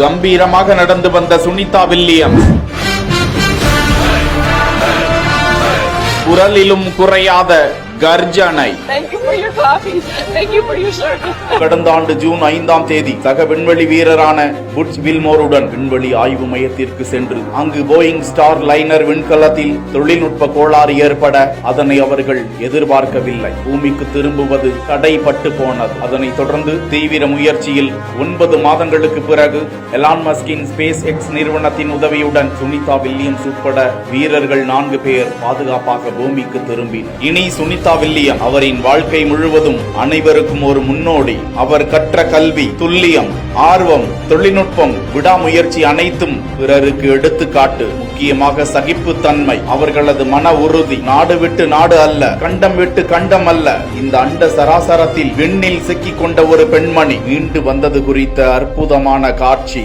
கம்பீரமாக நடந்து வந்த சுனிதா வில்லியம்ஸ் குரலிலும் குறையாத கர்ஜனை. கடந்த ஆண்டு ஜூன் 5ஆம் தேதி சக விண்வெளி வீரரான புட்ச் வில்மோருடன் விண்வெளி ஆய்வு மையத்திற்கு சென்று அங்கு போயிங் ஸ்டார் லைனர் விண்கலத்தில் தொழில்நுட்ப கோளாறு ஏற்பட அதனை அவர்கள் எதிர்பார்க்கவில்லை. பூமிக்கு திரும்புவது தடைப்பட்டு போனது. அதனைத் தொடர்ந்து தீவிர முயற்சியில் 9 மாதங்களுக்கு பிறகு எலான் மஸ்கின் ஸ்பேஸ் எக்ஸ் நிறுவனத்தின் உதவியுடன் சுனிதா வில்லியம்ஸ் உட்பட வீரர்கள் 4 பேர் பாதுகாப்பாக பூமிக்கு திரும்பினர். இனி சுனிதா வில்லியம் அவரின் வாழ்க்கை முழுவதும் அனைவருக்கும் ஒரு முன்னோடி. அவர் கற்ற கல்வி, துல்லியம், ஆர்வம், தொழில்நுட்பம், விடாமுயற்சி அனைத்தும் பிறருக்கு எடுத்துக்காட்டு. முக்கியமாக சகிப்புத்தன்மை, அவர்களது மன உறுதி. நாடு விட்டு நாடு அல்ல, கண்டம் விட்டு கண்டம் அல்ல, இந்த அண்ட சராசரத்தில் விண்ணில் சிக்கிக் கொண்ட ஒரு பெண்மணி மீண்டு வந்தது குறித்த அற்புதமான காட்சி.